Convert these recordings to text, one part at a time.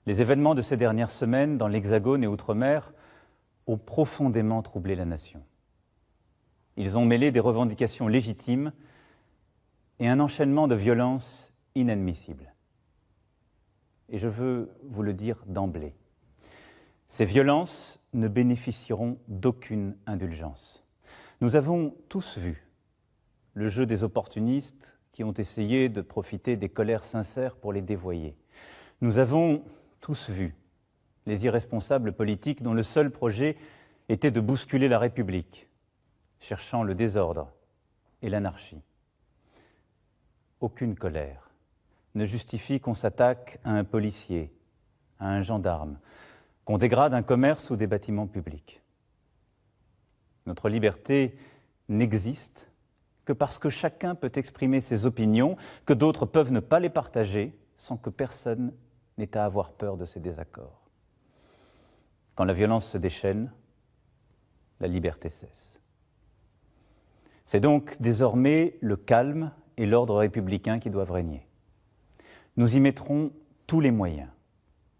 Les événements de ces dernières semaines dans l'Hexagone et Outre-mer ont profondément troublé la nation. Ils ont mêlé des revendications légitimes et un enchaînement de violences inadmissibles. Et je veux vous le dire d'emblée, ces violences ne bénéficieront d'aucune indulgence. Nous avons tous vu le jeu des opportunistes qui ont essayé de profiter des colères sincères pour les dévoyer. Nous avons tous vu les irresponsables politiques dont le seul projet était de bousculer la République, cherchant le désordre et l'anarchie. Aucune colère ne justifie qu'on s'attaque à un policier, à un gendarme, qu'on dégrade un commerce ou des bâtiments publics. Notre liberté n'existe que parce que chacun peut exprimer ses opinions, que d'autres peuvent ne pas les partager, sans que personne n'ait à avoir peur de ses désaccords. Quand la violence se déchaîne, la liberté cesse. C'est donc désormais le calme et l'ordre républicain qui doivent régner. Nous y mettrons tous les moyens,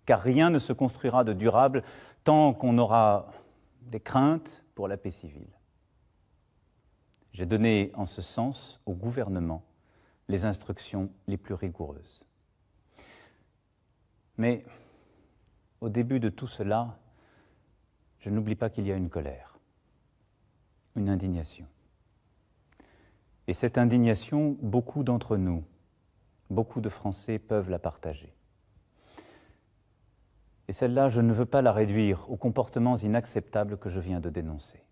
car rien ne se construira de durable tant qu'on aura des craintes pour la paix civile. J'ai donné en ce sens au gouvernement les instructions les plus rigoureuses. Mais au début de tout cela, je n'oublie pas qu'il y a une colère, une indignation. Et cette indignation, beaucoup d'entre nous, beaucoup de Français peuvent la partager. Et celle-là, je ne veux pas la réduire aux comportements inacceptables que je viens de dénoncer.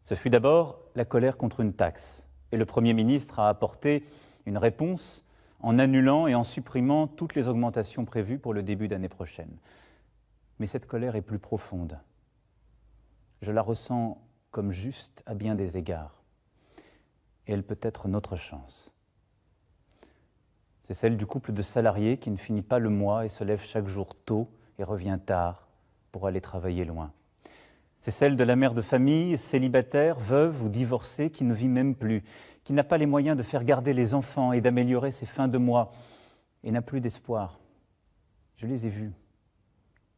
Ce fut d'abord la colère contre une taxe, et le Premier ministre a apporté une réponse en annulant et en supprimant toutes les augmentations prévues pour le début d'année prochaine. Mais cette colère est plus profonde. Je la ressens comme juste à bien des égards. Et elle peut être notre chance. C'est celle du couple de salariés qui ne finit pas le mois et se lève chaque jour tôt et revient tard pour aller travailler loin. C'est celle de la mère de famille, célibataire, veuve ou divorcée, qui ne vit même plus, qui n'a pas les moyens de faire garder les enfants et d'améliorer ses fins de mois, et n'a plus d'espoir. Je les ai vues,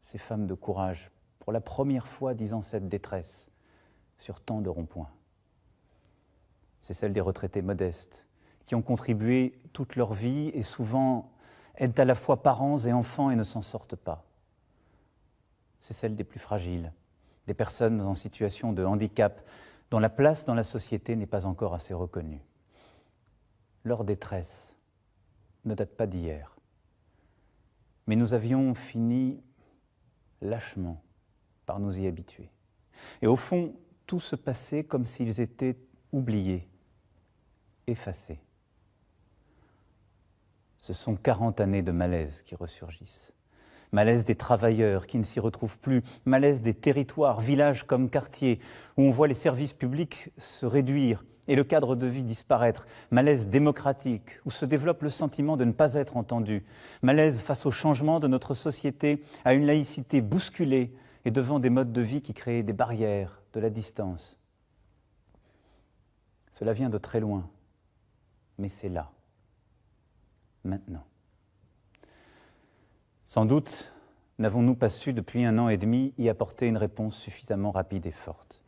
ces femmes de courage, pour la première fois disant cette détresse, sur tant de ronds-points. C'est celle des retraités modestes, qui ont contribué toute leur vie et souvent aident à la fois parents et enfants et ne s'en sortent pas. C'est celle des plus fragiles, des personnes en situation de handicap, dont la place dans la société n'est pas encore assez reconnue. Leur détresse ne date pas d'hier. Mais nous avions fini lâchement par nous y habituer. Et au fond, tout se passait comme s'ils étaient oubliés, effacés. Ce sont 40 années de malaise qui ressurgissent. Malaise des travailleurs qui ne s'y retrouvent plus, malaise des territoires, villages comme quartiers, où on voit les services publics se réduire et le cadre de vie disparaître. Malaise démocratique, où se développe le sentiment de ne pas être entendu. Malaise face au changement de notre société, à une laïcité bousculée et devant des modes de vie qui créent des barrières, de la distance. Cela vient de très loin, mais c'est là, maintenant. Sans doute n'avons-nous pas su depuis 1 an et demi y apporter une réponse suffisamment rapide et forte.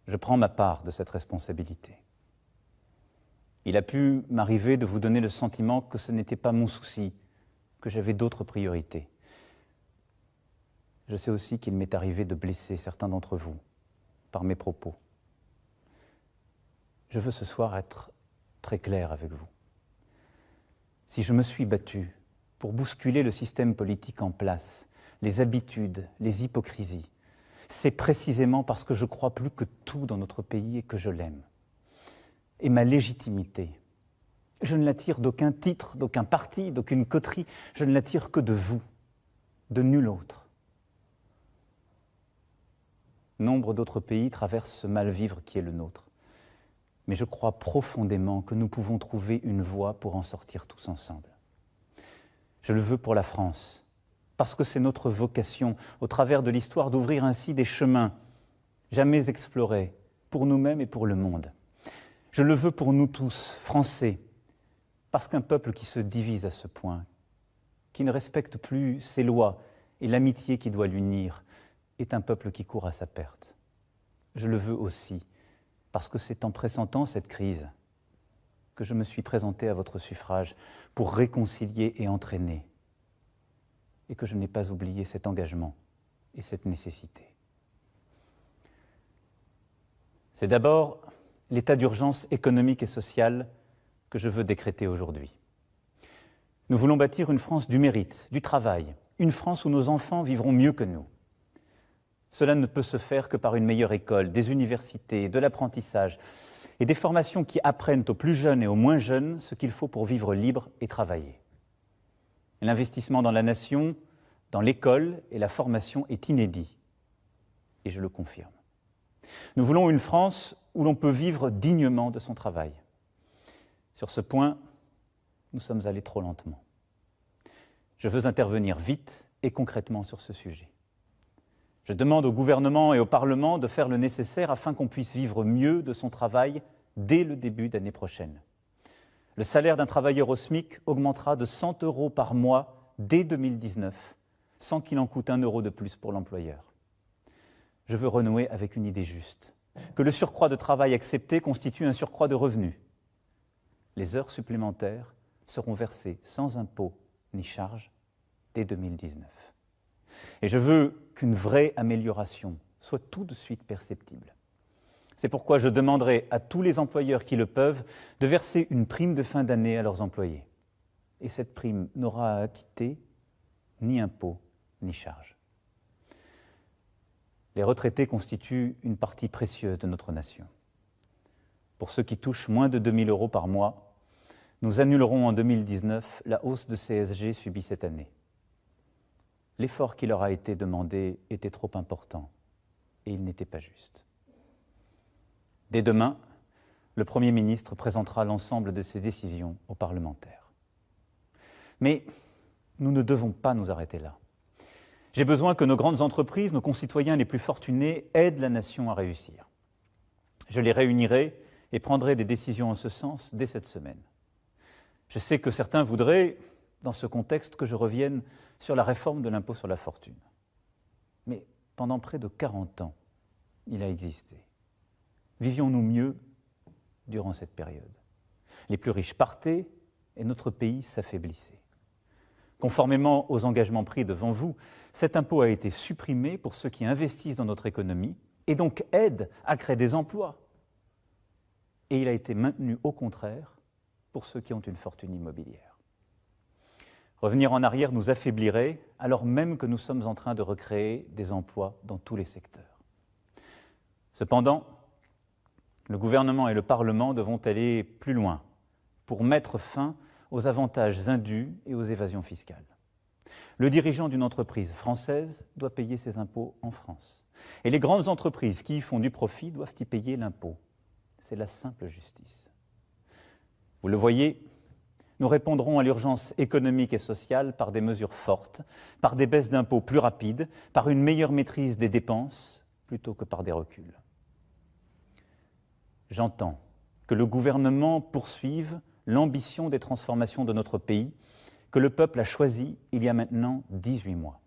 Je prends ma part de cette responsabilité. Il a pu m'arriver de vous donner le sentiment que ce n'était pas mon souci, que j'avais d'autres priorités. Je sais aussi qu'il m'est arrivé de blesser certains d'entre vous par mes propos. Je veux ce soir être très clair avec vous. Si je me suis battu pour bousculer le système politique en place, les habitudes, les hypocrisies, c'est précisément parce que je crois plus que tout dans notre pays et que je l'aime. Et ma légitimité, je ne la tire d'aucun titre, d'aucun parti, d'aucune coterie, je ne la tire que de vous, de nul autre. Nombre d'autres pays traversent ce mal-vivre qui est le nôtre. Mais je crois profondément que nous pouvons trouver une voie pour en sortir tous ensemble. Je le veux pour la France, parce que c'est notre vocation, au travers de l'histoire, d'ouvrir ainsi des chemins jamais explorés, pour nous-mêmes et pour le monde. Je le veux pour nous tous, Français, parce qu'un peuple qui se divise à ce point, qui ne respecte plus ses lois et l'amitié qui doit l'unir, est un peuple qui court à sa perte. Je le veux aussi, parce que c'est en pressentant cette crise que je me suis présenté à votre suffrage pour réconcilier et entraîner, et que je n'ai pas oublié cet engagement et cette nécessité. C'est d'abord l'état d'urgence économique et sociale que je veux décréter aujourd'hui. Nous voulons bâtir une France du mérite, du travail, une France où nos enfants vivront mieux que nous. Cela ne peut se faire que par une meilleure école, des universités, de l'apprentissage et des formations qui apprennent aux plus jeunes et aux moins jeunes ce qu'il faut pour vivre libre et travailler. L'investissement dans la nation, dans l'école et la formation est inédit, et je le confirme. Nous voulons une France où l'on peut vivre dignement de son travail. Sur ce point, nous sommes allés trop lentement. Je veux intervenir vite et concrètement sur ce sujet. Je demande au gouvernement et au Parlement de faire le nécessaire afin qu'on puisse vivre mieux de son travail dès le début d'année prochaine. Le salaire d'un travailleur au SMIC augmentera de 100 € par mois dès 2019, sans qu'il en coûte 1 € de plus pour l'employeur. Je veux renouer avec une idée juste, que le surcroît de travail accepté constitue un surcroît de revenus. Les heures supplémentaires seront versées sans impôt ni charge dès 2019. Et je veux qu'une vraie amélioration soit tout de suite perceptible. C'est pourquoi je demanderai à tous les employeurs qui le peuvent de verser une prime de fin d'année à leurs employés. Et cette prime n'aura à acquitter ni impôt ni charge. Les retraités constituent une partie précieuse de notre nation. Pour ceux qui touchent moins de 2 000 € par mois, nous annulerons en 2019 la hausse de CSG subie cette année. L'effort qui leur a été demandé était trop important et il n'était pas juste. Dès demain, le Premier ministre présentera l'ensemble de ses décisions aux parlementaires. Mais nous ne devons pas nous arrêter là. J'ai besoin que nos grandes entreprises, nos concitoyens les plus fortunés, aident la nation à réussir. Je les réunirai et prendrai des décisions en ce sens dès cette semaine. Je sais que certains voudraient, dans ce contexte, que je revienne sur la réforme de l'impôt sur la fortune. Mais pendant près de 40 ans, il a existé. Vivions-nous mieux durant cette période? Les plus riches partaient et notre pays s'affaiblissait. Conformément aux engagements pris devant vous, cet impôt a été supprimé pour ceux qui investissent dans notre économie et donc aident à créer des emplois. Et il a été maintenu au contraire pour ceux qui ont une fortune immobilière. Revenir en arrière nous affaiblirait alors même que nous sommes en train de recréer des emplois dans tous les secteurs. Cependant, le gouvernement et le Parlement devront aller plus loin pour mettre fin aux avantages indus et aux évasions fiscales. Le dirigeant d'une entreprise française doit payer ses impôts en France. Et les grandes entreprises qui y font du profit doivent y payer l'impôt. C'est la simple justice. Vous le voyez, nous répondrons à l'urgence économique et sociale par des mesures fortes, par des baisses d'impôts plus rapides, par une meilleure maîtrise des dépenses, plutôt que par des reculs. J'entends que le gouvernement poursuive l'ambition des transformations de notre pays que le peuple a choisi il y a maintenant 18 mois.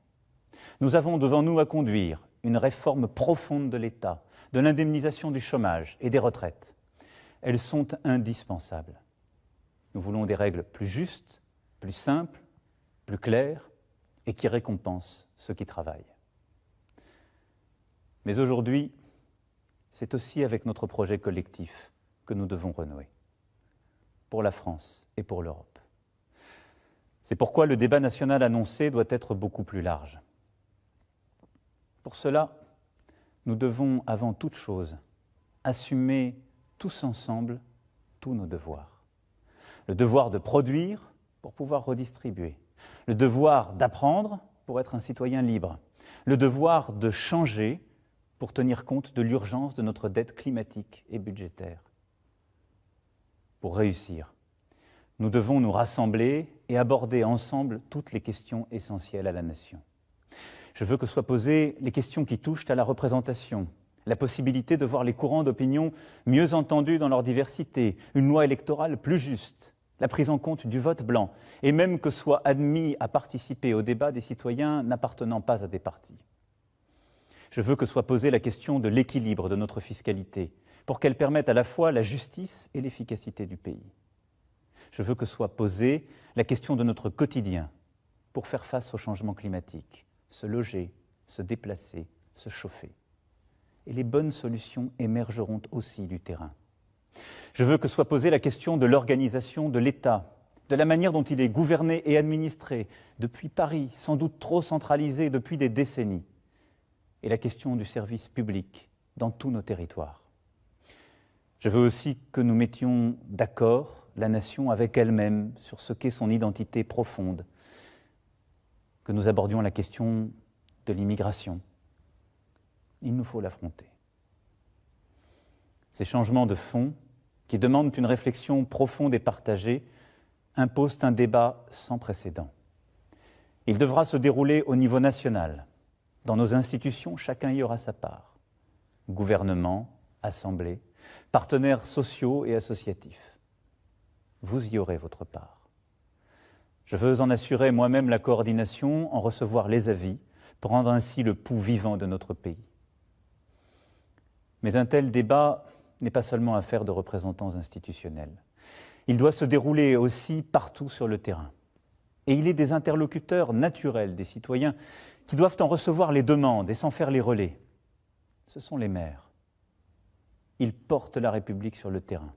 Nous avons devant nous à conduire une réforme profonde de l'État, de l'indemnisation du chômage et des retraites. Elles sont indispensables. Nous voulons des règles plus justes, plus simples, plus claires et qui récompensent ceux qui travaillent. Mais aujourd'hui, c'est aussi avec notre projet collectif que nous devons renouer, pour la France et pour l'Europe. C'est pourquoi le débat national annoncé doit être beaucoup plus large. Pour cela, nous devons avant toute chose assumer tous ensemble tous nos devoirs. Le devoir de produire pour pouvoir redistribuer, le devoir d'apprendre pour être un citoyen libre, le devoir de changer pour tenir compte de l'urgence de notre dette climatique et budgétaire. Pour réussir, nous devons nous rassembler et aborder ensemble toutes les questions essentielles à la nation. Je veux que soient posées les questions qui touchent à la représentation, la possibilité de voir les courants d'opinion mieux entendus dans leur diversité, une loi électorale plus juste, la prise en compte du vote blanc, et même que soient admis à participer au débat des citoyens n'appartenant pas à des partis. Je veux que soit posée la question de l'équilibre de notre fiscalité, pour qu'elle permette à la fois la justice et l'efficacité du pays. Je veux que soit posée la question de notre quotidien, pour faire face au changement climatique, se loger, se déplacer, se chauffer. Et les bonnes solutions émergeront aussi du terrain. Je veux que soit posée la question de l'organisation de l'État, de la manière dont il est gouverné et administré, depuis Paris, sans doute trop centralisé depuis des décennies, et la question du service public dans tous nos territoires. Je veux aussi que nous mettions d'accord la nation avec elle-même sur ce qu'est son identité profonde, que nous abordions la question de l'immigration. Il nous faut l'affronter. Ces changements de fond, qui demandent une réflexion profonde et partagée, imposent un débat sans précédent. Il devra se dérouler au niveau national. Dans nos institutions, chacun y aura sa part. Gouvernement, assemblée, partenaires sociaux et associatifs. Vous y aurez votre part. Je veux en assurer moi-même la coordination, en recevoir les avis, pour rendre ainsi le pouls vivant de notre pays. Mais un tel débat n'est pas seulement affaire de représentants institutionnels. Il doit se dérouler aussi partout sur le terrain. Et il est des interlocuteurs naturels des citoyens qui doivent en recevoir les demandes et s'en faire les relais. Ce sont les maires. Ils portent la République sur le terrain.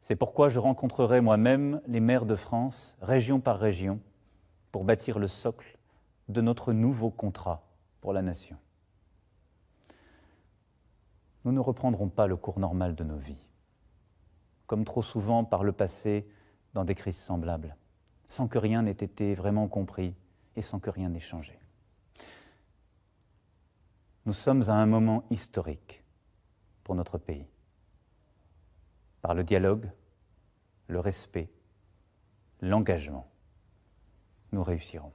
C'est pourquoi je rencontrerai moi-même les maires de France, région par région, pour bâtir le socle de notre nouveau contrat pour la nation. Nous ne reprendrons pas le cours normal de nos vies, comme trop souvent par le passé dans des crises semblables, sans que rien n'ait été vraiment compris et sans que rien n'ait changé. Nous sommes à un moment historique pour notre pays. Par le dialogue, le respect, l'engagement, nous réussirons.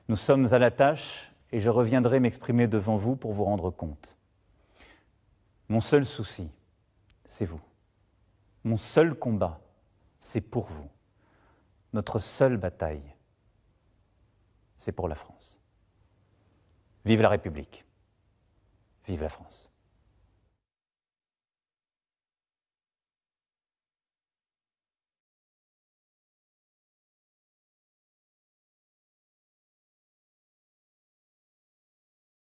Nous sommes à la tâche et je reviendrai m'exprimer devant vous pour vous rendre compte. Mon seul souci, c'est vous. Mon seul combat, c'est pour vous. Notre seule bataille, c'est pour la France. Vive la République. Vive la France.